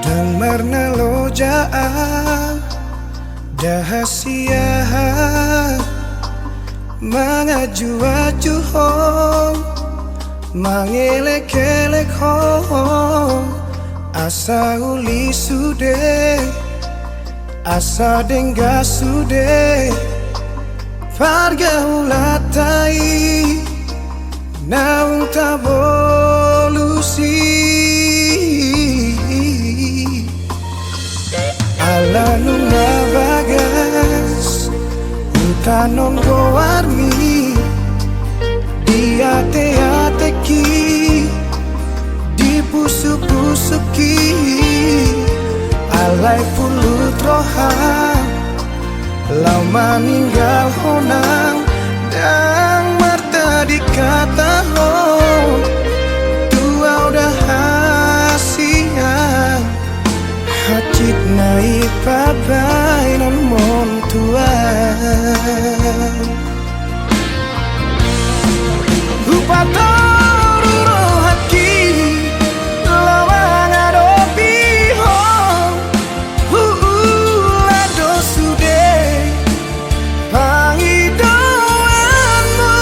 Dengar nalojaan dahasia mengaju-aju hong mangelek-elek hong asa uli sude asa dengga sude pargaulatai naung tabolusi ala nunga bagas utanon goarmi diate-ateki dipusu-pusuki alai pulut rohang lau meninggal honang dan marta dikata ho tua udah hasiang hacit naik pabai non mon tua Upatoru rohaki lawang adopi hong lado sude pangidoanmu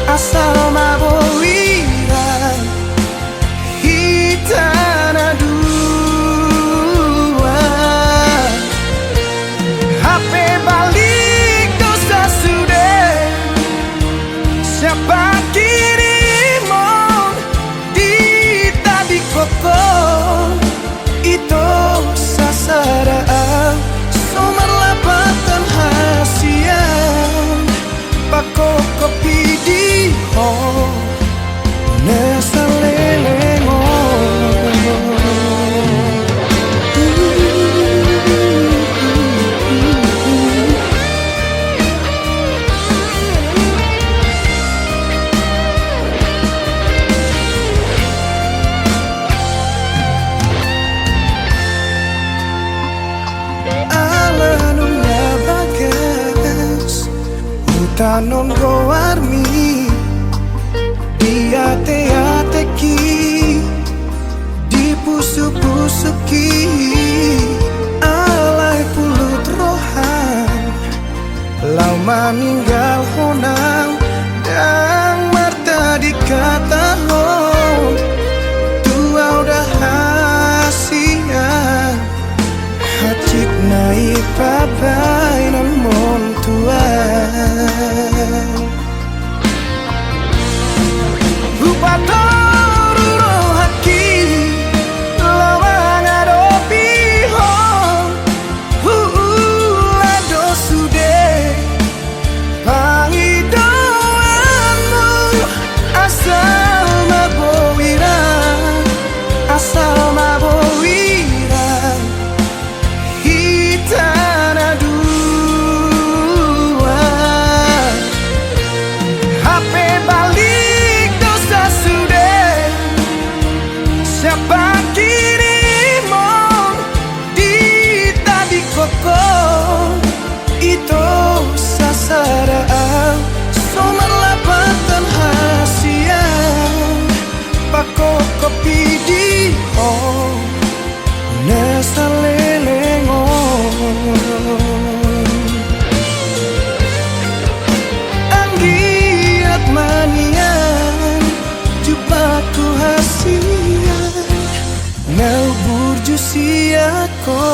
asal mabowira hitana dua HP balik dosa sudah siapa kirimon di tadi koko itu sasaraan somerlapatan hasian pako kopi di hong nesalelemo tanon goarmi diate-ateki dipusu-pusuki alai pulut rohan lau meninggal honang dan marta dikata ho tua udah hasian hacit naik pabai non mon tua Upatoru rohaki lawang adopi hong lado sude pangidoanmu asal mabowira hitana dua HP balik dosa sudah siapa kirimon di tadi koko itu sasaraan somerlapatan hasian pako kopi di hong nesalelengon anggiat manian jupaku hasian nau burjusiako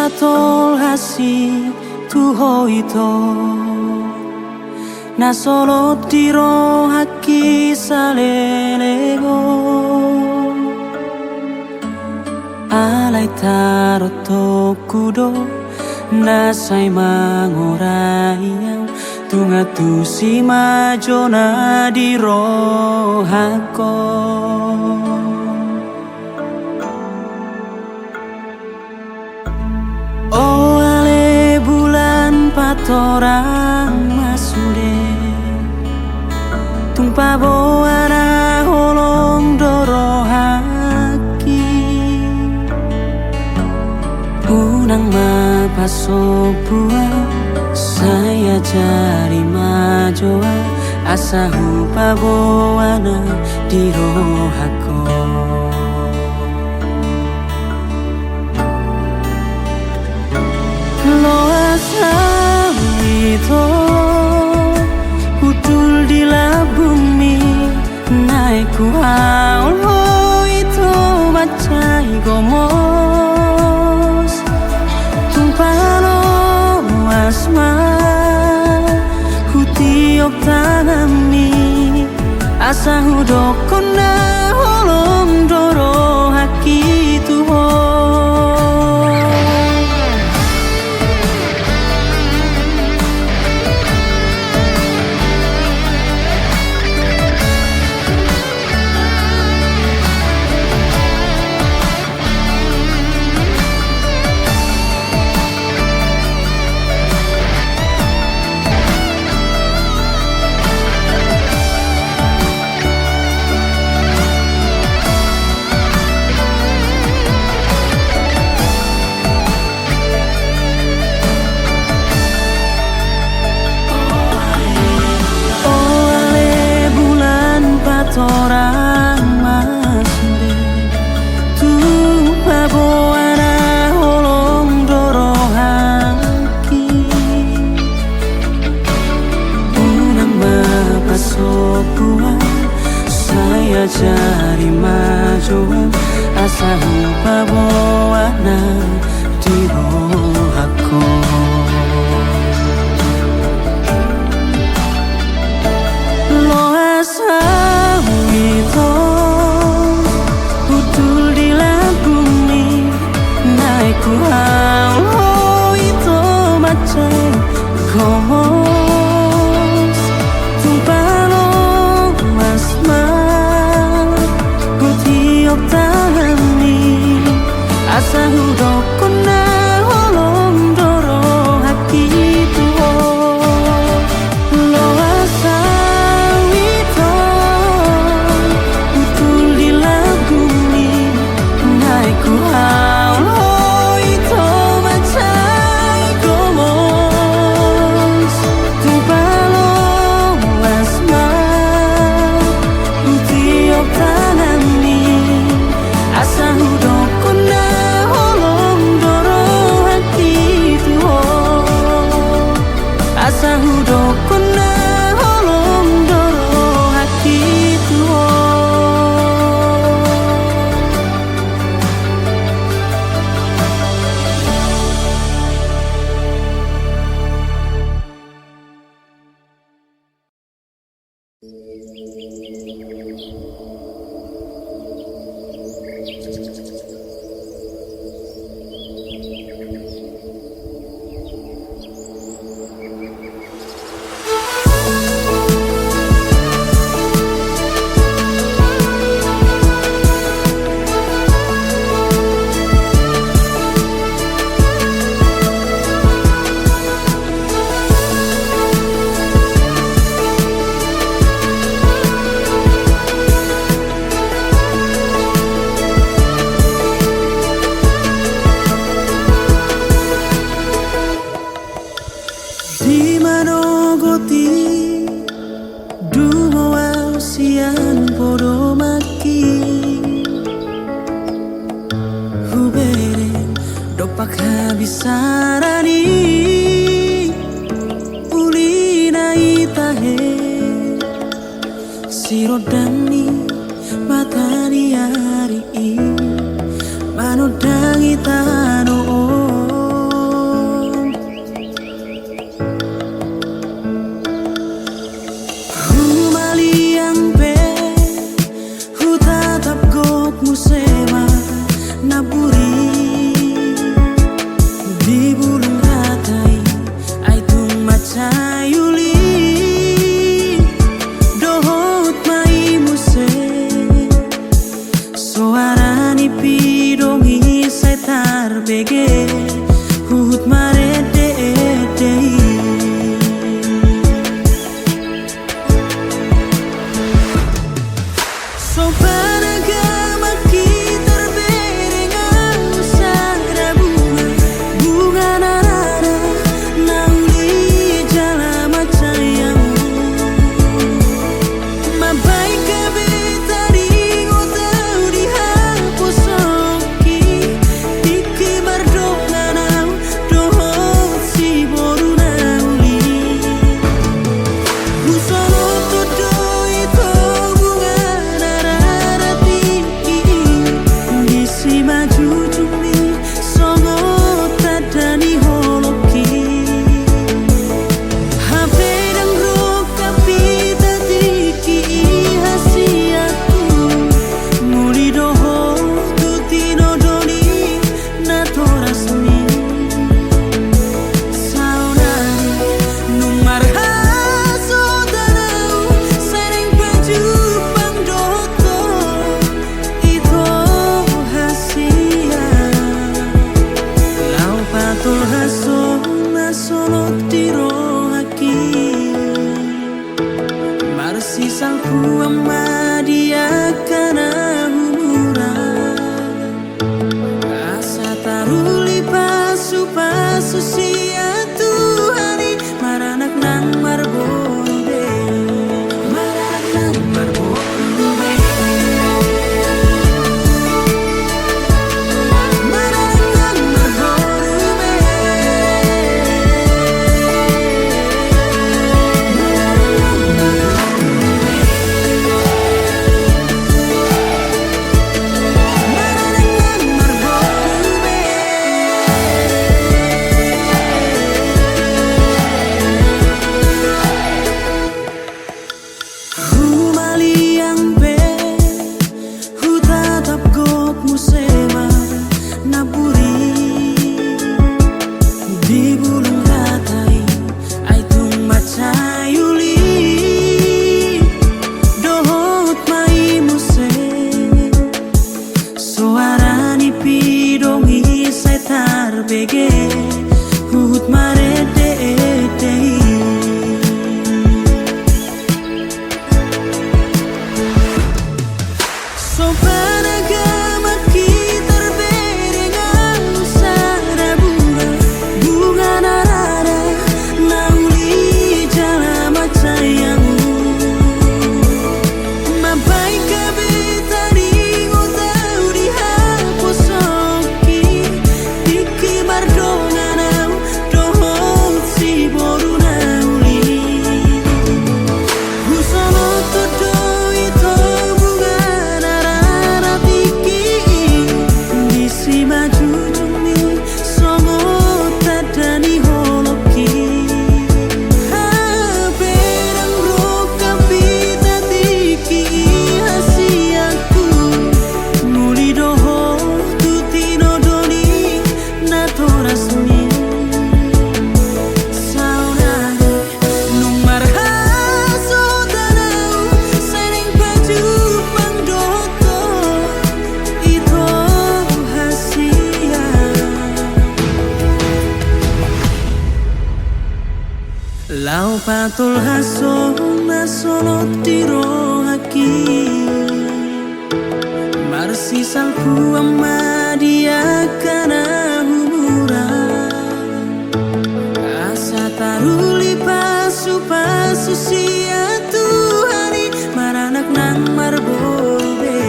patol hasi tuho ito na solo tiro haki salelego alay taro tokudo na say mangorayang tunga tu si majo na diro hako oh ale bulan patorang masude tumpa boana holong doro haki unang mapasopua saya cari majoa asa hupa boana di rohako lo asa itu utul di bumi naik ku haul ho itu macai gomos tumpano asma hutiok tanami asa hudoko na holom doro haki tuho orang masde tupa boana holong doro haki unang mapasopua saya cari majoa asa hupa boana di rohako lo asa itu utul di bumi naik ku haul ho itu macam gomos tumpano asma hutiok tanami asa hudoko na holom doro haki tuho lo asa ku haul ho itu macai gomos tumpano asma hutiok tanami asa hudoko na holom doro haki tuho asa hudoko na holom doro haki tuho Sarani ulina itahe sirodani matani hari manodang itano Sopan agama kita berengan usara bunga narada nauli jala macayamu mabai kabeta di ngotau di haposoki diki bardonganau dohot si boru nauli usono todo itu bunga narada tinggi disi maju cumi songo tadani holoki habe dan roka pita tiki hasiaku muli doho tutino doni nato rasmi saudari numar hasodanau sering baju pangdoto itu hasia lau patul haso nasolot dirohaki marsi sangku amadia kana humuran asa taruli pasu sia Tuhani maranak nang marbode maranak nang marbode maranak nang marbode Humaliang pe hutatap gok musema napuri di bulung ratai aitung macayuli dohot mai muse suarani pidongi setar bege hut marede etei sopan agama kita berengan usara bunga narada nauli jala macayamu mabai kabeta di ngotau di haposoki diki bardonganau dohot si boru nauli usono todo itu bunga narada tinggi disi maju cumi songo tadani holoki habe dan roka pita tiki hasiaku muli doho tutino doni nato rasmi saudari numar hasodanau sering baju pangdoto itu hasia lau patul haso nasolot dirohaki marsi salku amadia kana humuran asa taruli pasu sia Tuhani maranak nang marbode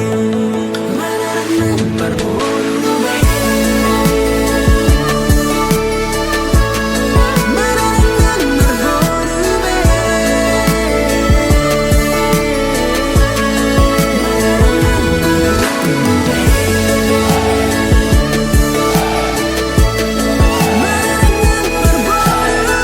maranak nang marbode maranak nang marbode maranak nang marbode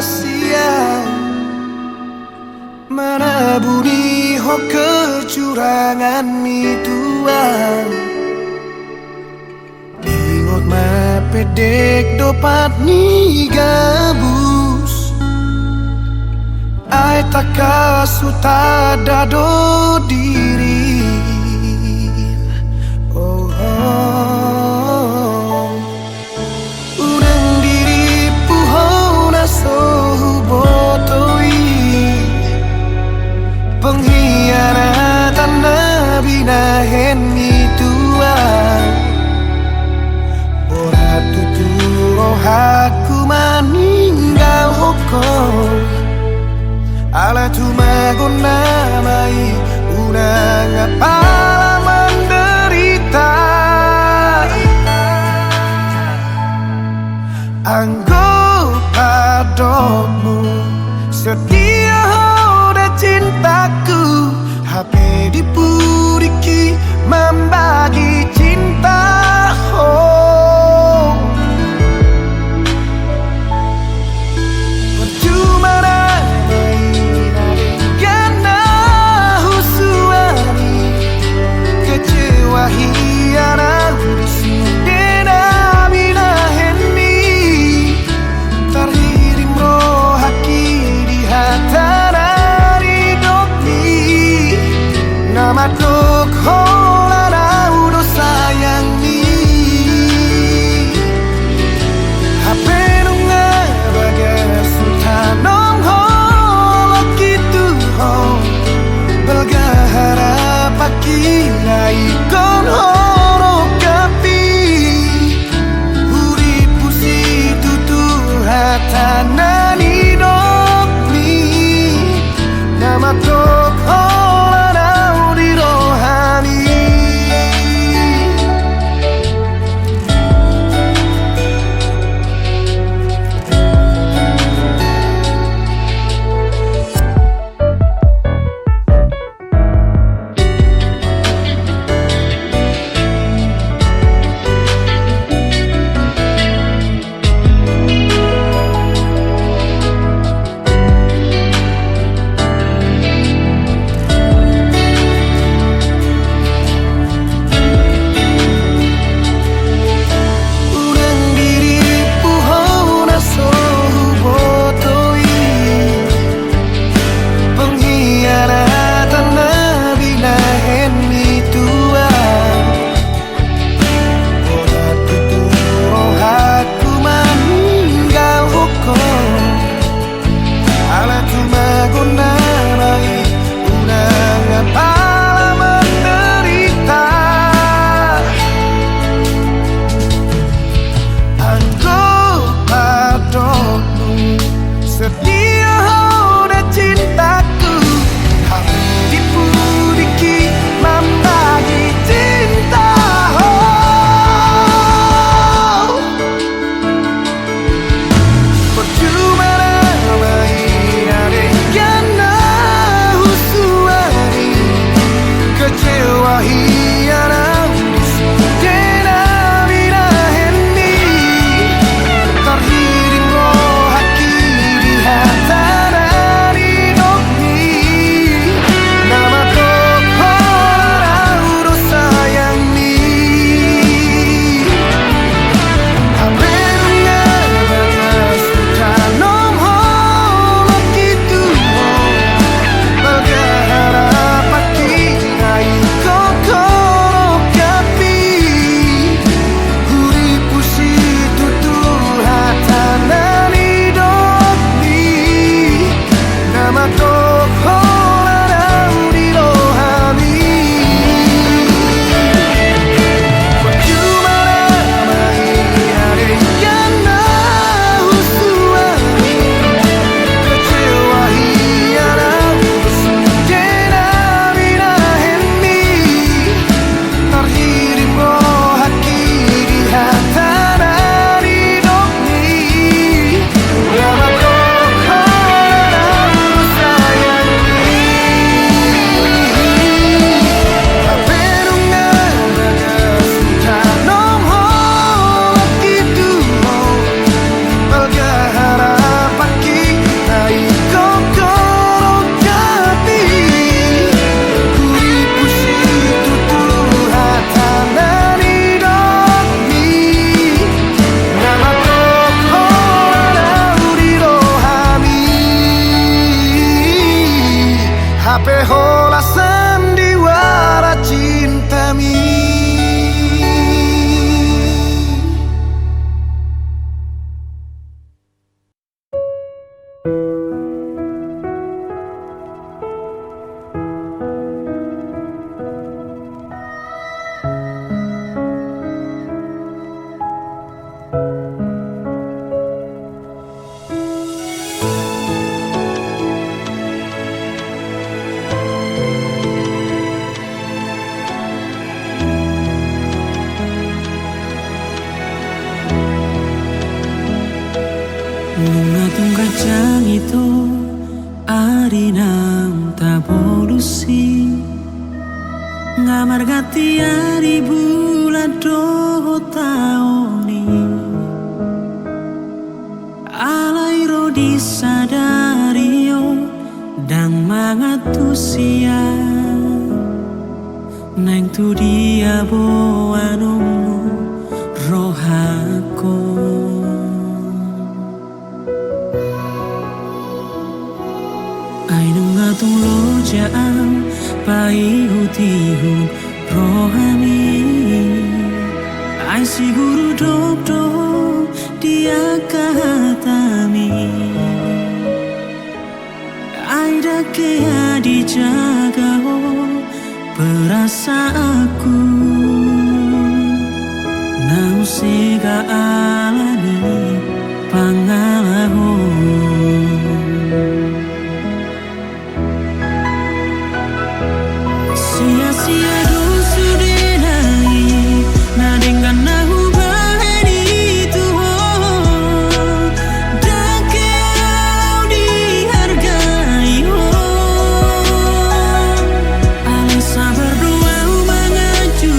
sia-sia. Mana budi ho kecurangan itu ingot ma pedek dopat ni gabus. Ai takasuta dado diri. Oh, oh. Urang diri puhona sohu botoi. Pengkhianatan nabi nahen ituan. Borat tuturo haku maninggal hokol. Ala tumagon namai unang apala menderita. Anggo padokmu setia hoda cintaku. HP dipuriki membagi cinta. Oh, percuma ramai gana husuani. Kecewa hianat dena binaheni. Terhirim rohaki di hatara ridokni. Nama tok hola raudo sayang ni. Nunga tung kacang itu ari nam tabolusi ngamar gati ari bulan doho taoni alairo disadario dang mangatusia neng tu dia boanomu rohako. Ainung atung lojaan pai hutihun rohani ai siguru dok dok dia kahatami ai dake dijaga perasaanku nau sega alani pangalahu. Sia-sia dosu denai na dengan nahu bahani Tuhan dan kau dihargai ale sabar doa mengaju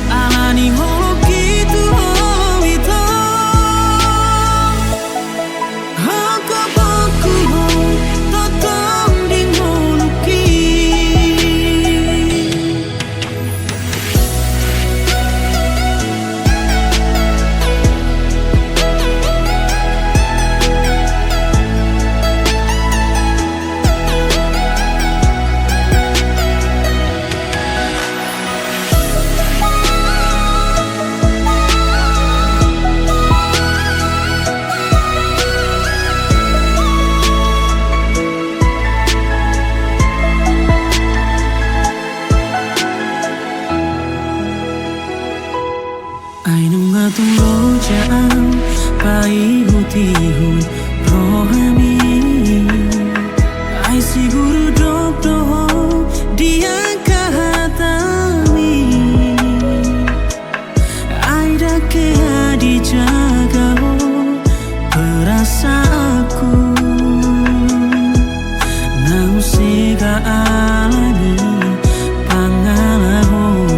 alani holoki Tuhan itu haka baku totong di moluki. Ainung atung lojaan pai hutihun rohani ai siguru dok doho dia kahatami ai dake dijaga perasaanku nau sega alani pangalahu.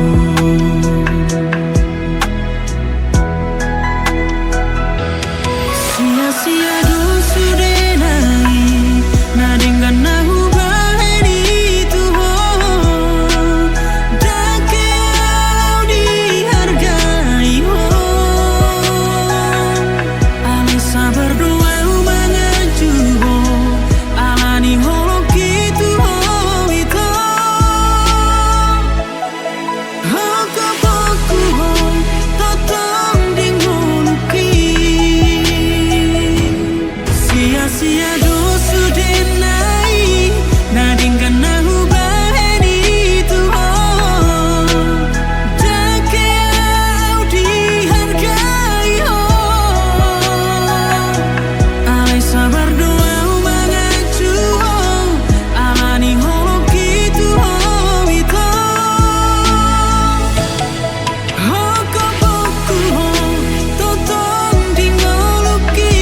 Sia-sia dosu denai na dengan nahu bahani Tuhan dan kau dihargai ale sabar doa mengaju alani holoki Tuhan itu haka baku totong di moluki. Sia-sia dosu denai na dengan nahu bahani Tuhan dan kau dihargai ale sabar doa mengaju alani holoki Tuhan itu haka baku totong di moluki.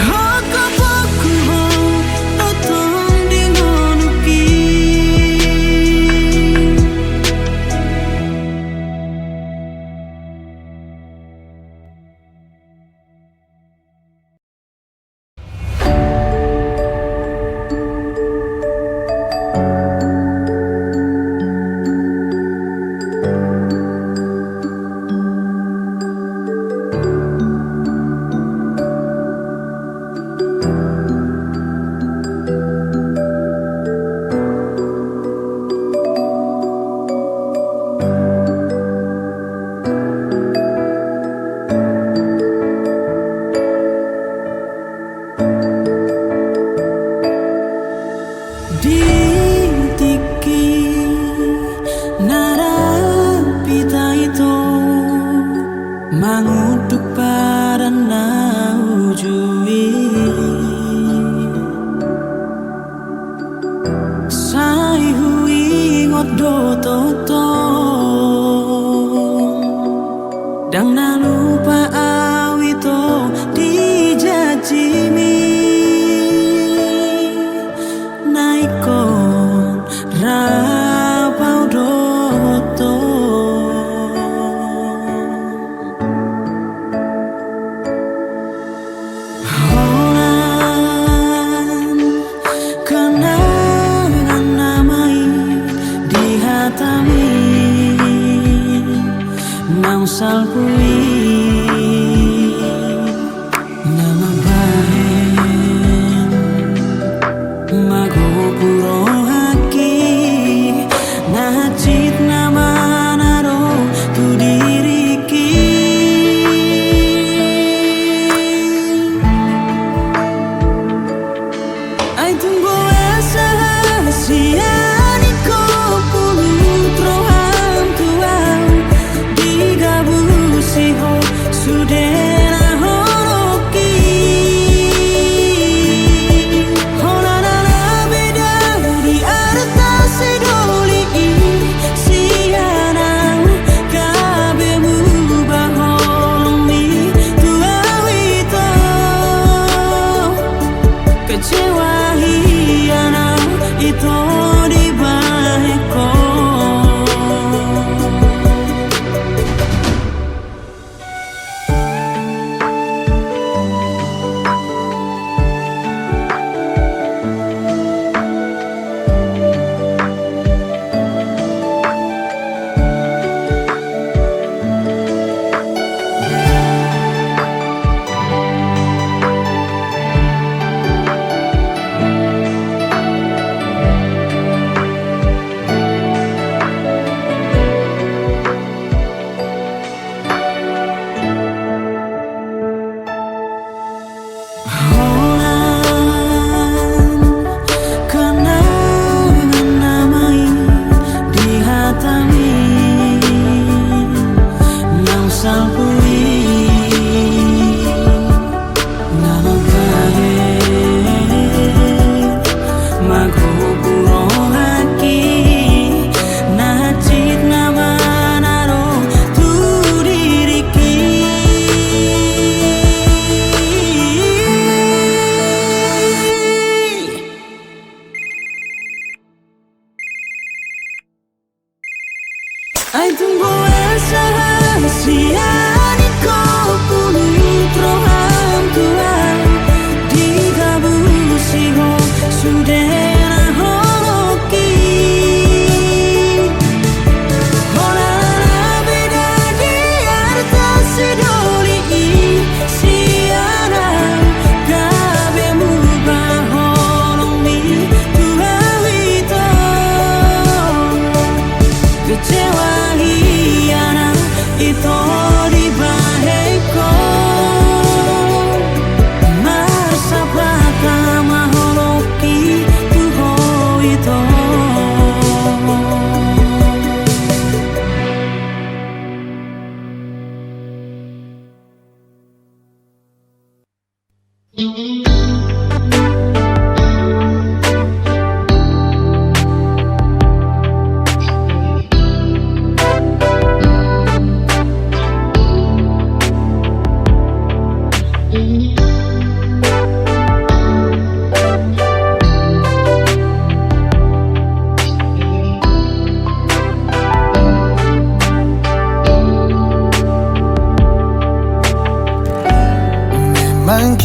Haka baku totong di moluki. Ditiki narapita itu mangutuk para naujui sai hui ngodo toto dang na lupa awi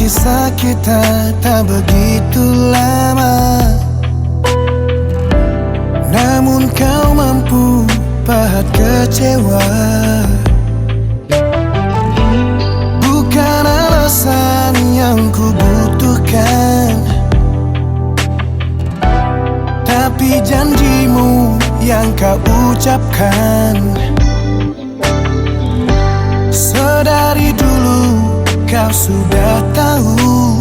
kisah kita tak begitu lama, namun kau mampu pahat kecewa. Bukan alasan yang ku butuhkan, tapi janjimu yang kau ucapkan. Sedari dulu kau sudah tahu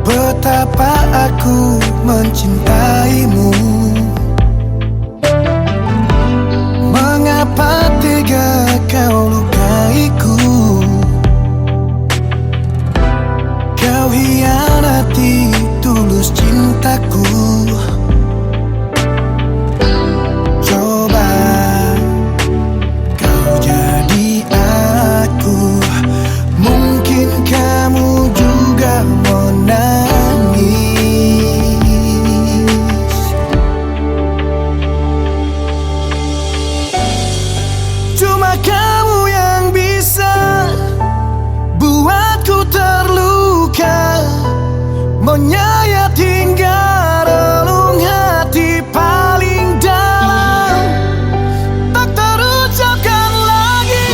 betapa aku mencintaimu. Mengapa tega kau lukaiku? Kau hianati tulus cintaku. Coba kau jadi aku, mungkin kamu juga mau nangis. Cuma kamu yang bisa buatku terluka, menyayat hingga relung hati paling dalam. Tak terucapkan lagi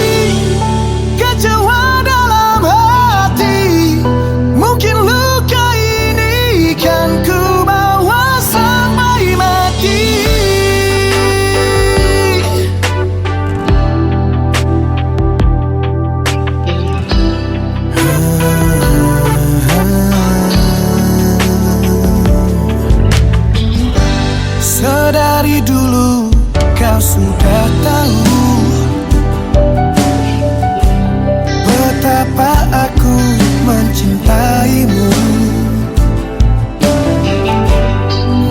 kecewa dalam hati. Mungkin luka ini kan ku bawa sampai mati. Sedari dulu kau sudah tahu betapa aku mencintaimu.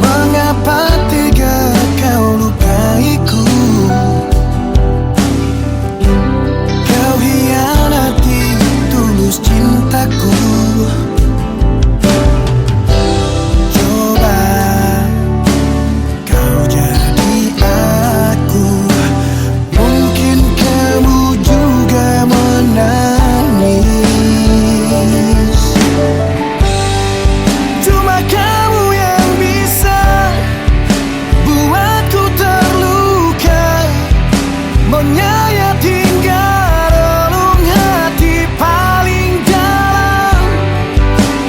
Mengapa tega kau lukaiku? Kau hianati tulus cintaku. Coba kau jadi aku, mungkin kamu juga menangis. Cuma kamu yang bisa buatku terluka, menyayat hingga relung hati paling dalam.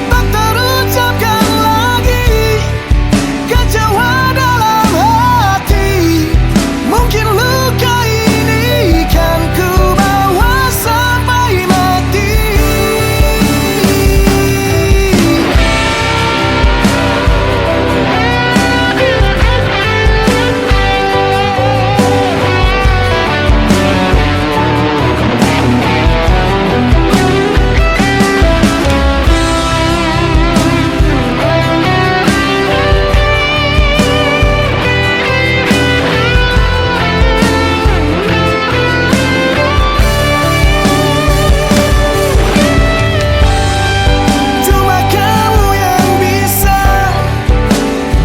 Tak terucapkan lagi kecewa dalam hati. Mungkin luka ini kan ku bawa sampai mati. Cuma kamu yang bisa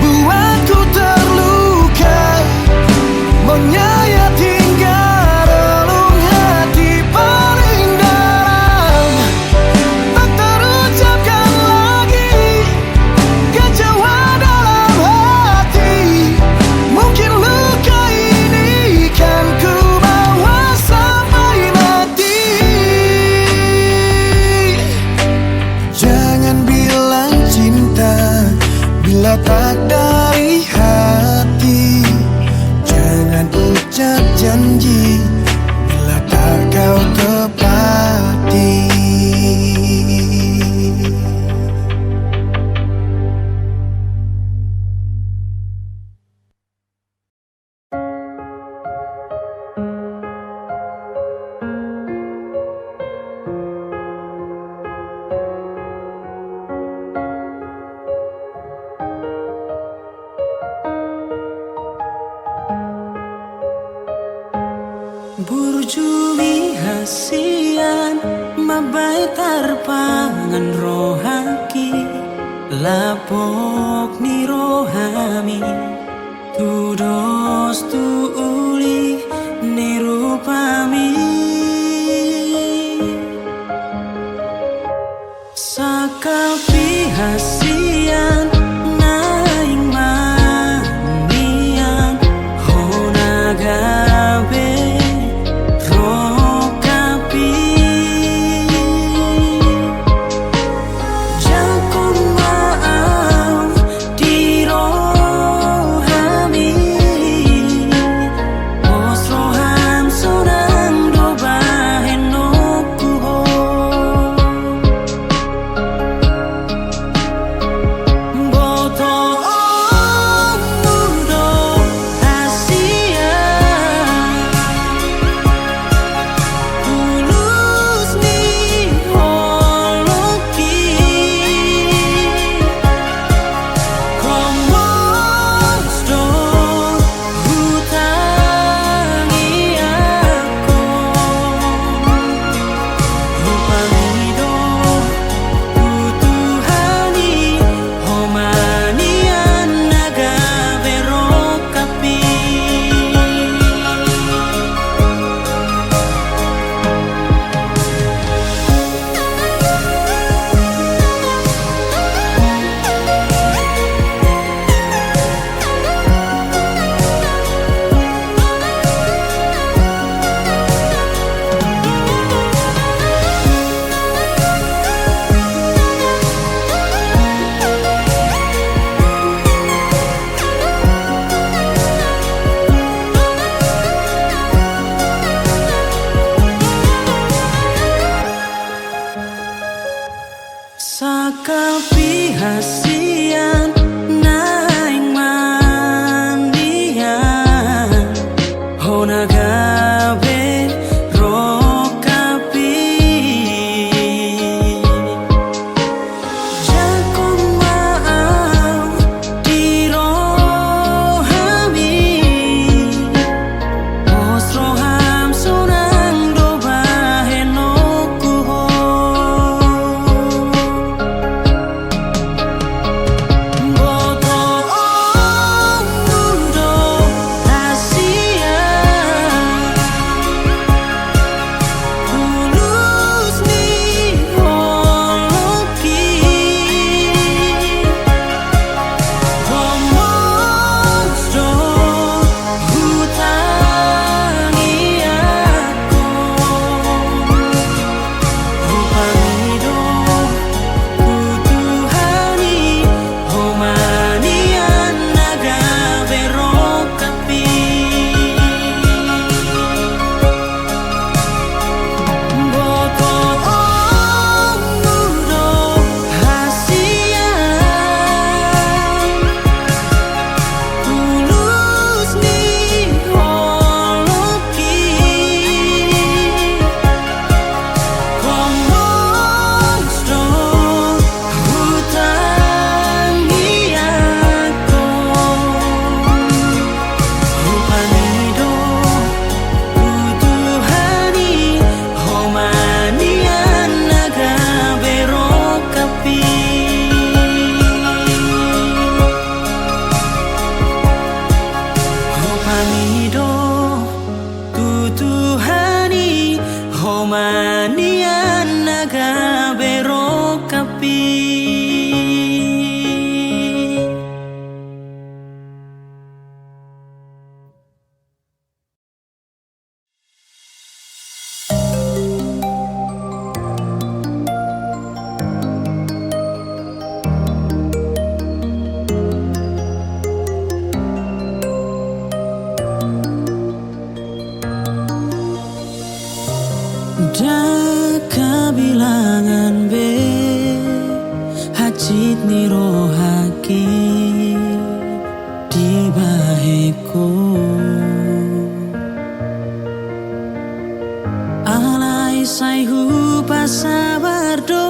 buatku terluka, menyayat hingga relung hati paling dalam. Tak terucapkan lagi kecewa dalam hati. Mungkin luka ini kan ku bawa sampai mati. Jangan bilang cinta bila tak dari hati. Jangan ucap janji bila tak kau tepati. Burjumi hasian mabai tarpangan rohaki lapok ni rohami tudos tu uli ni rupami kapihasian naing mandian hona gabe rokapi jakong maau di rohami os roham sunang doba henoku ho boto mudo rahasia tulus ni holoki monstro hutangi aku Hupamido kutuhani homanian naga berokapi boto mudo hasia tulus ni holoki monstro hutangi aku Hupamido kutuhani homanian naga berokapi Hupamido kutuhani homanian naga berokapi Daka bilangan be hacit ni rohaki di baheku alai sai hu pasabardo